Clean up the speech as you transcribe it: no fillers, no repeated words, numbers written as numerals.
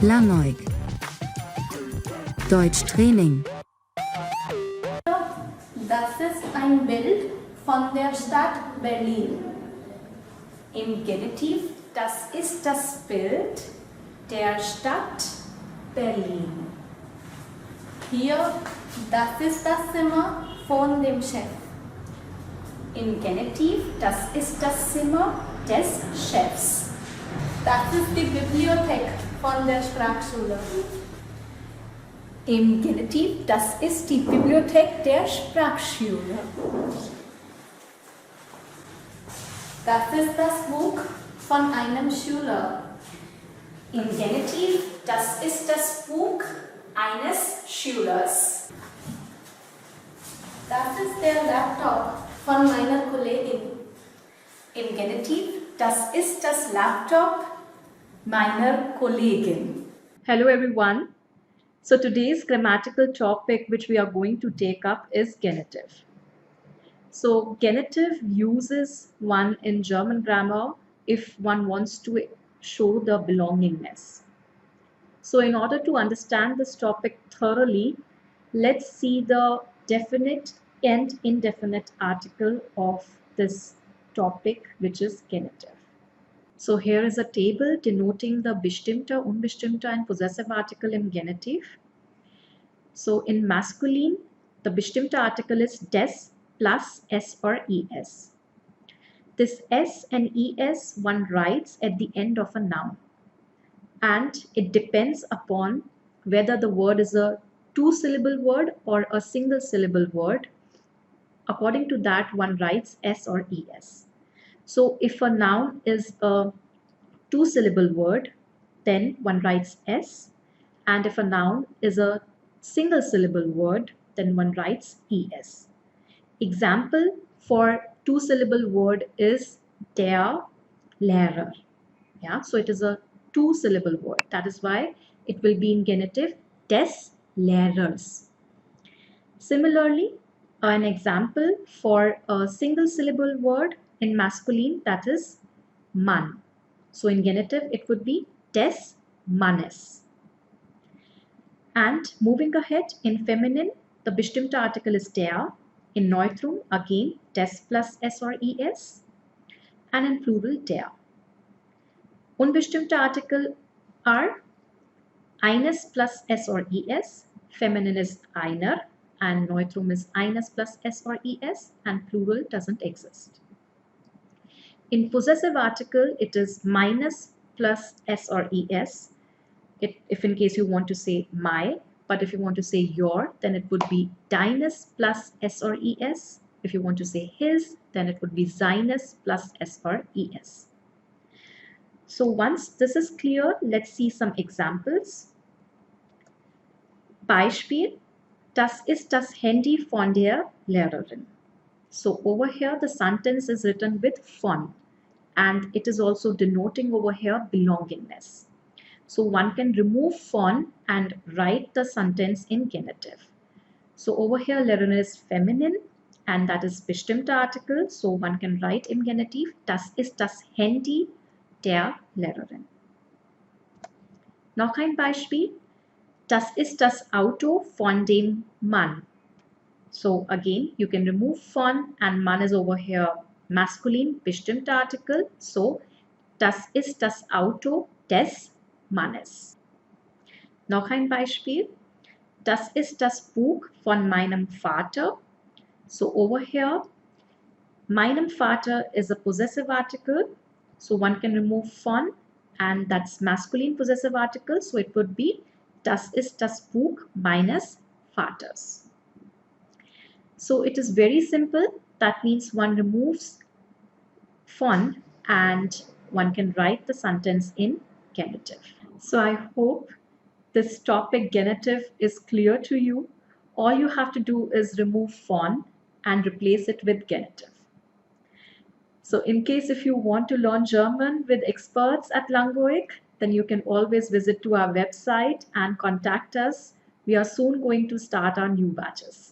Langoik. Deutschtraining. Das ist ein Bild von der Stadt Berlin. Im Genitiv, das ist das Bild der Stadt Berlin. Hier, das ist das Zimmer von dem Chef. Im Genitiv, das ist das Zimmer des Chefs. Das ist die Bibliothek von der Sprachschule. Im Genitiv, das ist die Bibliothek der Sprachschule. Das ist das Buch von einem Schüler. Im Genitiv, das ist das Buch eines Schülers. Das ist der Laptop von meiner Kollegin. Im Genitiv, das ist das Laptop meiner Kollegin. Hello everyone. So today's grammatical topic which we are going to take up is genitive. So genitive uses one in German grammar if one wants to show the belongingness. So in order to understand this topic thoroughly, let's see the definite and indefinite article of this topic, which is genitive. So here is a table denoting the bestimmter, unbestimmter and possessive article in genitive. So in masculine, the bestimmter article is des plus s or es. This s and es one writes at the end of a noun, and it depends upon whether the word is a two-syllable word or a single-syllable word. According to that, one writes s or es. So if a noun is a two-syllable word, then one writes s, and if a noun is a single-syllable word, then one writes es. Example for two-syllable word is der Lehrer. Yeah, so it is a two-syllable word. That is why it will be in genitive des Lehrers. Similarly, an example for a single-syllable word in masculine, that is Mann. So in genitive, it would be des Mannes. And moving ahead, in feminine, the bestimmte article is der. In neutrum, again, des plus s or es. And in plural, der. Unbestimmte article are eines plus s or es. Feminine is einer, and neutrum is eines plus s or es, and plural doesn't exist. In possessive article, it is minus plus s or es. If in case you want to say my, but if you want to say your, then it would be deines plus s or es. If you want to say his, then it would be seines plus s or es. So once this is clear, let's see some examples. Beispiel, das ist das Handy von der Lehrerin. So over here, the sentence is written with von, and it is also denoting over here belongingness. So one can remove von and write the sentence in genitive. So over here, Lehrerin is feminine, and that is bestimmte article. So one can write in genitive, das ist das Handy der Lehrerin. Noch ein Beispiel, das ist das Auto von dem Mann. So again, you can remove von, and Mann is over here masculine, bestimmte article. So das ist das Auto des Mannes. Noch ein Beispiel. Das ist das Buch von meinem Vater. So over here, meinem Vater is a possessive article. So one can remove von, and that's masculine possessive article. So it would be das ist das Buch meines Vaters. So it is very simple. That means one removes von and one can write the sentence in genitive. So I hope this topic genitive is clear to you. All you have to do is remove von and replace it with genitive. So in case if you want to learn German with experts at Langoik, then you can always visit to our website and contact us. We are soon going to start our new batches.